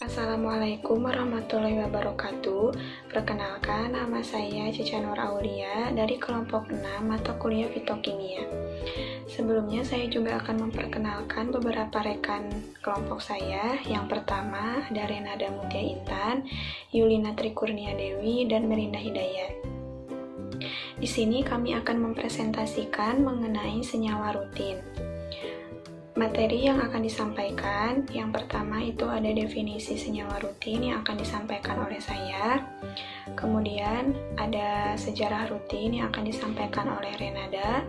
Assalamualaikum warahmatullahi wabarakatuh. Perkenalkan, nama saya Cica Nur Aulia dari kelompok 6 mata kuliah Fitokimia. Sebelumnya saya juga akan memperkenalkan beberapa rekan kelompok saya. Yang pertama ada Renada Mutia Intan, Yulina Trikurnia Dewi, dan Merinda Hidayat. Di sini kami akan mempresentasikan mengenai senyawa rutin. Materi yang akan disampaikan, yang pertama itu ada definisi senyawa rutin yang akan disampaikan oleh saya. Kemudian ada sejarah rutin yang akan disampaikan oleh Renada.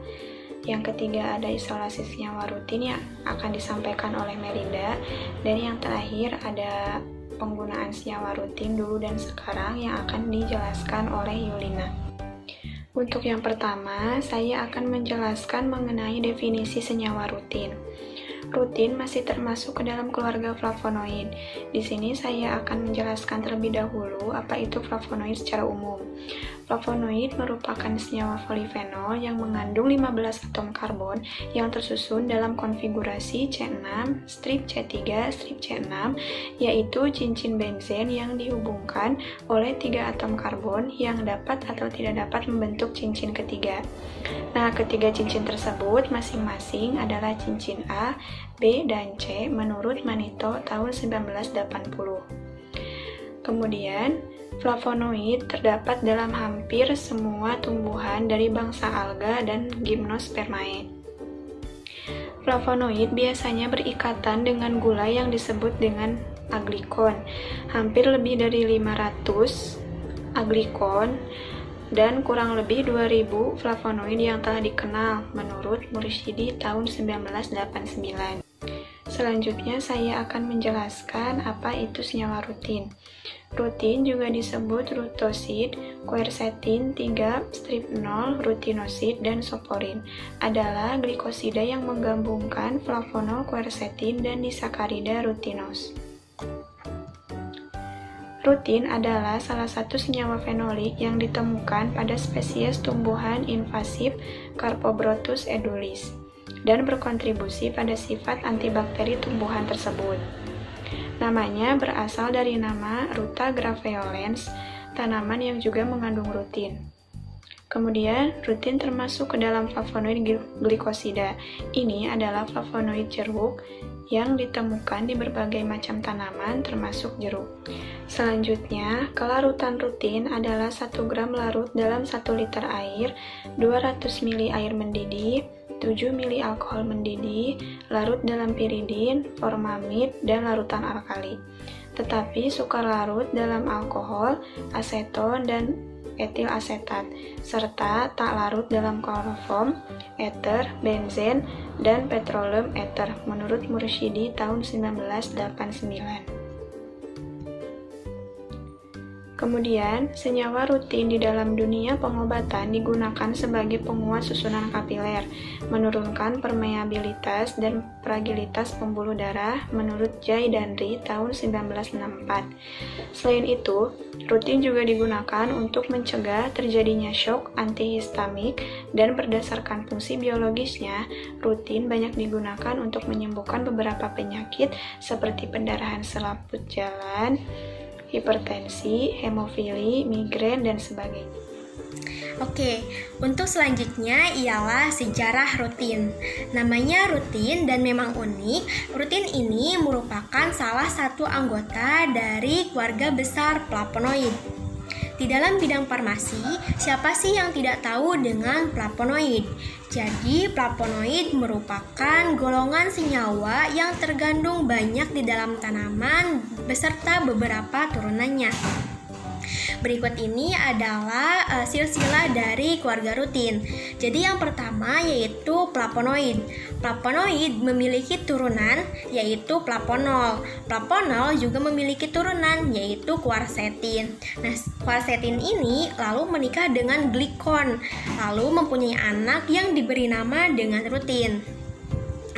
Yang ketiga ada isolasi senyawa rutin yang akan disampaikan oleh Merinda. Dan yang terakhir ada penggunaan senyawa rutin dulu dan sekarang yang akan dijelaskan oleh Yulina. Untuk yang pertama, saya akan menjelaskan mengenai definisi senyawa rutin. Rutin masih termasuk ke dalam keluarga flavonoid. Di sini saya akan menjelaskan terlebih dahulu apa itu flavonoid secara umum. Flavonoid merupakan senyawa polifenol yang mengandung 15 atom karbon yang tersusun dalam konfigurasi C6, strip C3, strip C6, yaitu cincin benzen yang dihubungkan oleh 3 atom karbon yang dapat atau tidak dapat membentuk cincin ketiga. Nah, ketiga cincin tersebut masing-masing adalah cincin A, B, dan C menurut Manito tahun 1980. Kemudian, flavonoid terdapat dalam hampir semua tumbuhan dari bangsa alga dan gymnospermae. Flavonoid biasanya berikatan dengan gula yang disebut dengan aglikon. Hampir lebih dari 500 aglikon dan kurang lebih 2000 flavonoid yang telah dikenal menurut Mursyidi tahun 1989. Selanjutnya saya akan menjelaskan apa itu senyawa rutin. Rutin juga disebut rutosid, quercetin, 3, strip 0, rutinosid, dan soporin. Adalah glikosida yang menggabungkan flavonol, quercetin, dan disakarida rutinos. Rutin adalah salah satu senyawa fenolik yang ditemukan pada spesies tumbuhan invasif Carpobrotus edulis dan berkontribusi pada sifat antibakteri tumbuhan tersebut. Namanya berasal dari nama Ruta graveolens, tanaman yang juga mengandung rutin. Kemudian, rutin termasuk ke dalam flavonoid glikosida. Ini adalah flavonoid jeruk yang ditemukan di berbagai macam tanaman termasuk jeruk. Selanjutnya, kelarutan rutin adalah 1 gram larut dalam 1 liter air, 200 ml air mendidih, 7 ml alkohol mendidih, larut dalam piridin, formamid, dan larutan alkali. Tetapi sukar larut dalam alkohol, aseton, dan etil asetat, serta tak larut dalam kloroform, ether, benzen, dan petroleum ether menurut Mursyidi tahun 1989. Kemudian, senyawa rutin di dalam dunia pengobatan digunakan sebagai penguat susunan kapiler, menurunkan permeabilitas dan fragilitas pembuluh darah menurut Jay dan Ri tahun 1964. Selain itu, rutin juga digunakan untuk mencegah terjadinya shock antihistamik dan berdasarkan fungsi biologisnya, rutin banyak digunakan untuk menyembuhkan beberapa penyakit seperti pendarahan selaput jalan, hipertensi, hemofili, migrain, dan sebagainya. Oke, untuk selanjutnya ialah sejarah rutin. Namanya rutin dan memang unik. Rutin ini merupakan salah satu anggota dari keluarga besar flavonoid. Di dalam bidang farmasi, siapa sih yang tidak tahu dengan flavonoid? Jadi, flavonoid merupakan golongan senyawa yang terkandung banyak di dalam tanaman beserta beberapa turunannya. Berikut ini adalah silsilah dari keluarga rutin. Jadi yang pertama yaitu flavonoid. Flavonoid memiliki turunan yaitu flavonol. Flavonol juga memiliki turunan yaitu quercetin. Nah, quercetin ini lalu menikah dengan glikon, lalu mempunyai anak yang diberi nama dengan rutin.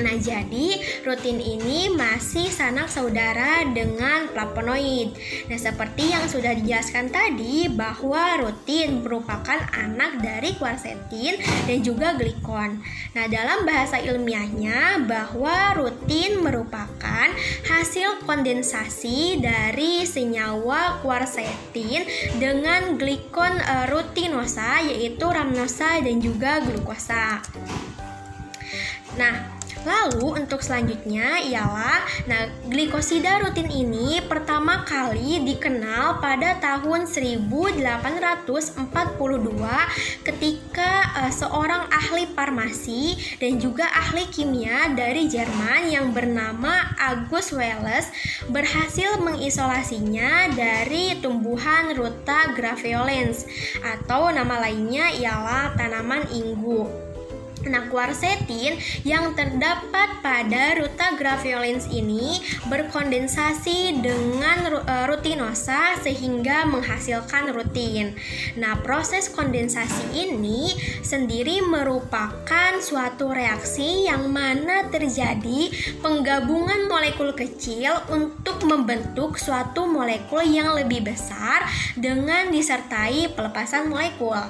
Nah, jadi rutin ini masih sanak saudara dengan flavonoid. Nah, seperti yang sudah dijelaskan tadi bahwa rutin merupakan anak dari quercetin dan juga glikon. Nah, dalam bahasa ilmiahnya bahwa rutin merupakan hasil kondensasi dari senyawa quercetin dengan glikon rutinosa, yaitu rhamnosa dan juga glukosa. Nah, lalu untuk selanjutnya ialah glikosida rutin ini pertama kali dikenal pada tahun 1842 ketika seorang ahli farmasi dan juga ahli kimia dari Jerman yang bernama August Welles berhasil mengisolasinya dari tumbuhan Ruta graveolens atau nama lainnya ialah tanaman inggu. Nah, quercetin yang terdapat pada Ruta graveolens ini berkondensasi dengan rutinosa sehingga menghasilkan rutin. Nah, proses kondensasi ini sendiri merupakan suatu reaksi yang mana terjadi penggabungan molekul kecil untuk membentuk suatu molekul yang lebih besar dengan disertai pelepasan molekul.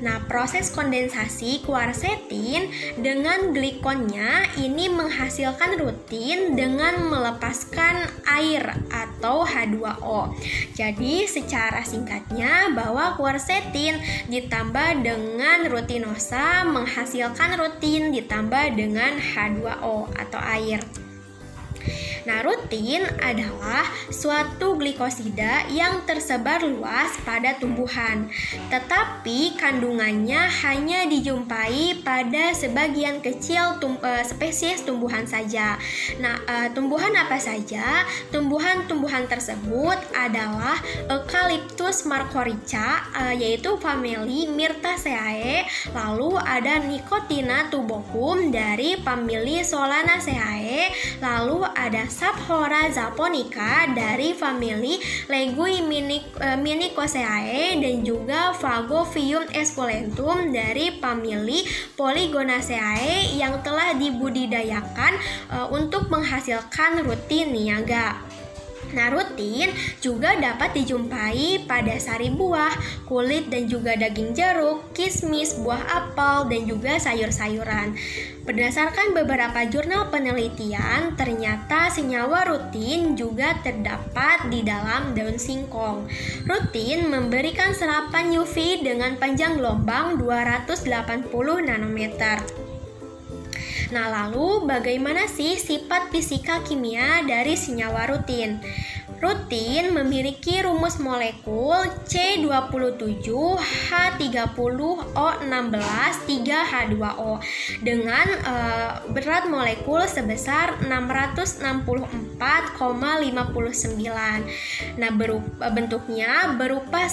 Nah, proses kondensasi quercetin dengan glikonnya ini menghasilkan rutin dengan melepaskan air atau H2O. Jadi secara singkatnya bahwa quercetin ditambah dengan rutinosa menghasilkan rutin ditambah dengan H2O atau air. Nah, rutin adalah suatu glikosida yang tersebar luas pada tumbuhan, tetapi kandungannya hanya dijumpai pada sebagian kecil spesies tumbuhan saja. Nah, tumbuhan apa saja? Tumbuhan-tumbuhan tersebut adalah Eucalyptus macrorrhiza, yaitu famili Myrtaceae, lalu ada Nicotina tuberculum dari famili Solanaceae, lalu ada Saphora japonica dari famili Leguminosaceae dan juga Phagophyllum esculentum dari famili Polygonaceae yang telah dibudidayakan untuk menghasilkan rutin niaga. Nah, rutin juga dapat dijumpai pada sari buah, kulit dan juga daging jeruk, kismis, buah apel, dan juga sayur-sayuran. Berdasarkan beberapa jurnal penelitian, ternyata senyawa rutin juga terdapat di dalam daun singkong. Rutin memberikan serapan UV dengan panjang gelombang 280 nanometer. Nah, lalu bagaimana sih sifat fisika kimia dari senyawa rutin? Rutin memiliki rumus molekul C27H30O16 3H2O dengan berat molekul sebesar 664,59. Nah, bentuknya berupa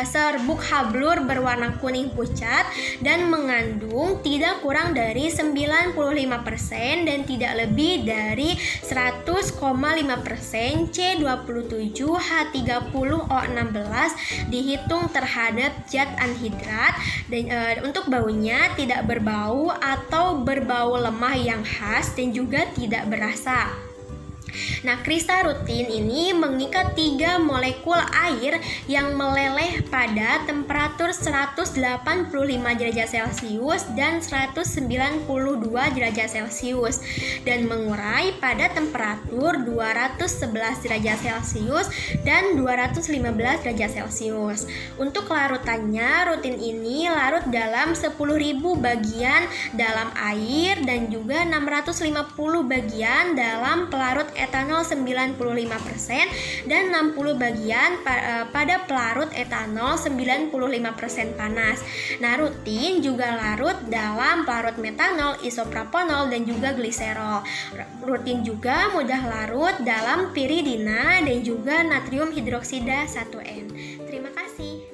serbuk hablur berwarna kuning pucat dan mengandung tidak kurang dari 95% dan tidak lebih dari 100,5% C27H30O16 dihitung terhadap zat anhidrat dan untuk baunya tidak berbau atau berbau lemah yang khas dan juga tidak berasa. Nah, kristal rutin ini mengikat 3 molekul air yang meleleh pada temperatur 185 derajat Celcius dan 192 derajat Celcius dan mengurai pada temperatur 211 derajat Celcius dan 215 derajat Celcius. Untuk larutannya, rutin ini larut dalam 10.000 bagian dalam air dan juga 650 bagian dalam pelarut etanol 95% dan 60 bagian pada pelarut etanol 95% panas. Nah, rutin juga larut dalam pelarut metanol, isopropanol dan juga gliserol. Rutin juga mudah larut dalam piridina dan juga natrium hidroksida 1N. Terima kasih.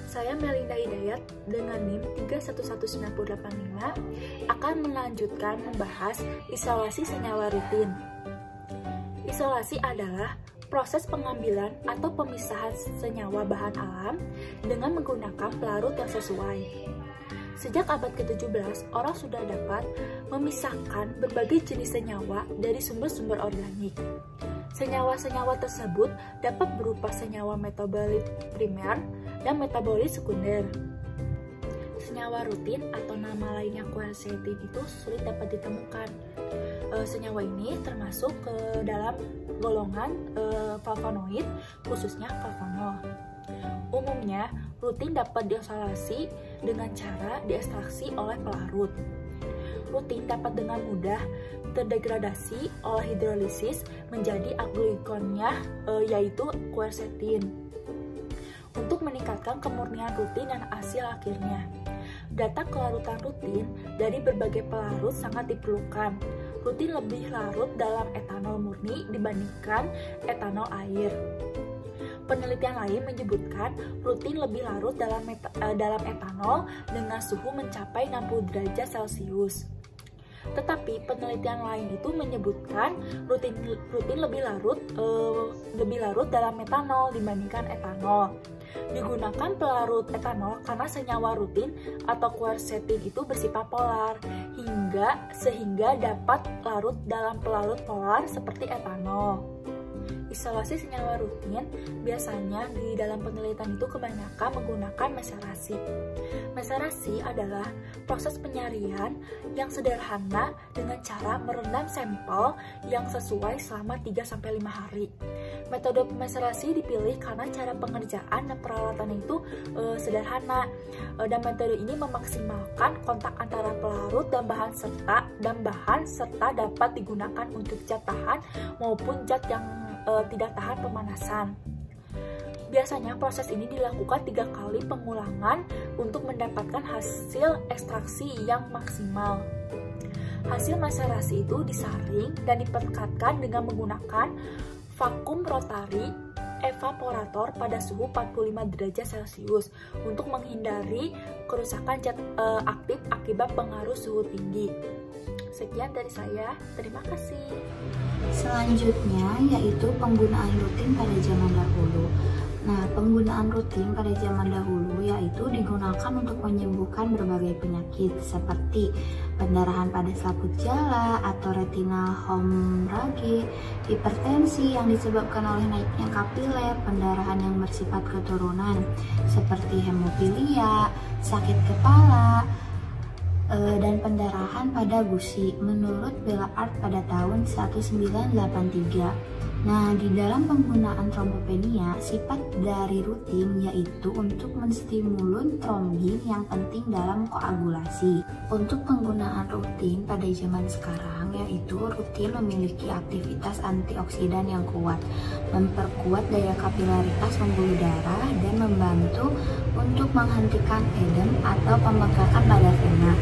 Saya Melinda Hidayat dengan NIM 311985 akan melanjutkan membahas isolasi senyawa rutin. Isolasi adalah proses pengambilan atau pemisahan senyawa bahan alam dengan menggunakan pelarut yang sesuai. Sejak abad ke-17, orang sudah dapat memisahkan berbagai jenis senyawa dari sumber-sumber organik. Senyawa-senyawa tersebut dapat berupa senyawa metabolit primer dan metabolit sekunder. Senyawa rutin atau nama lainnya quercetin itu sulit dapat ditemukan. Senyawa ini termasuk ke dalam golongan flavonoid, khususnya flavonol. Umumnya, rutin dapat diisolasi dengan cara diekstraksi oleh pelarut. Rutin dapat dengan mudah terdegradasi oleh hidrolisis menjadi agluikonnya, yaitu quercetin. Untuk meningkatkan kemurnian rutin dan hasil akhirnya, data kelarutan rutin dari berbagai pelarut sangat diperlukan. Rutin lebih larut dalam etanol murni dibandingkan etanol air. Penelitian lain menyebutkan rutin lebih larut dalam etanol dengan suhu mencapai 60 derajat Celcius. Tetapi penelitian lain itu menyebutkan rutin lebih larut dalam metanol dibandingkan etanol. Digunakan pelarut etanol karena senyawa rutin atau quercetin itu bersifat polar sehingga dapat larut dalam pelarut polar seperti etanol. Isolasi senyawa rutin biasanya di dalam penelitian itu kebanyakan menggunakan meserasi. Meserasi adalah proses penyarian yang sederhana dengan cara merendam sampel yang sesuai selama 3-5 hari. Metode meserasi dipilih karena cara pengerjaan dan peralatan itu sederhana, dan metode ini memaksimalkan kontak antara pelarut dan bahan serta dapat digunakan untuk zat tahan maupun zat yang tidak tahan pemanasan. Biasanya proses ini dilakukan 3 kali pengulangan untuk mendapatkan hasil ekstraksi yang maksimal. Hasil maserasi itu disaring dan dipekatkan dengan menggunakan vakum rotari evaporator pada suhu 45 derajat Celcius untuk menghindari kerusakan zat aktif akibat pengaruh suhu tinggi. Sekian dari saya, terima kasih. Selanjutnya yaitu penggunaan rutin pada zaman dahulu. Nah, penggunaan rutin pada zaman dahulu yaitu digunakan untuk menyembuhkan berbagai penyakit seperti pendarahan pada selaput jala atau retinal hemorrhage, hipertensi yang disebabkan oleh naiknya kapiler, pendarahan yang bersifat keturunan seperti hemofilia, sakit kepala, dan pendarahan pada gusi menurut Bellart pada tahun 1983. Nah, di dalam penggunaan trombopenia, sifat dari rutin yaitu untuk menstimulus trombin yang penting dalam koagulasi. Untuk penggunaan rutin pada zaman sekarang yaitu rutin memiliki aktivitas antioksidan yang kuat, memperkuat daya kapilaritas pembuluh darah, dan membantu untuk menghentikan edem atau pembengkakan pada vena.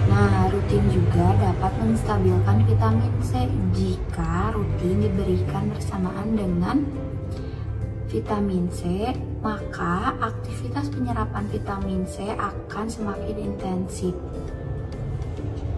Nah, rutin juga dapat menstabilkan vitamin C jika rutin diberikan bersamaan dengan vitamin C, maka aktivitas penyerapan vitamin C akan semakin intensif.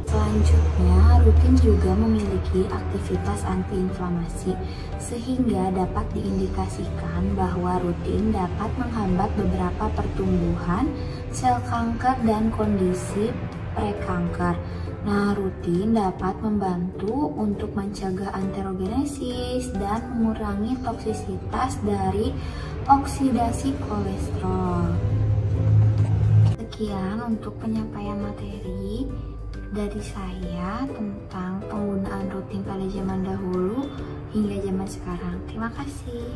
Selanjutnya, rutin juga memiliki aktivitas antiinflamasi, sehingga dapat diindikasikan bahwa rutin dapat menghambat beberapa pertumbuhan sel kanker dan kondisi prekanker. Nah, rutin dapat membantu untuk mencegah anterogenesis dan mengurangi toksisitas dari oksidasi kolesterol. Sekian untuk penyampaian materi dari saya tentang penggunaan rutin pada zaman dahulu hingga zaman sekarang. Terima kasih.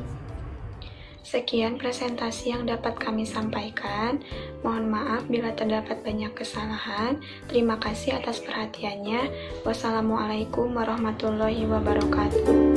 Sekian presentasi yang dapat kami sampaikan. Mohon maaf bila terdapat banyak kesalahan. Terima kasih atas perhatiannya. Wassalamualaikum warahmatullahi wabarakatuh.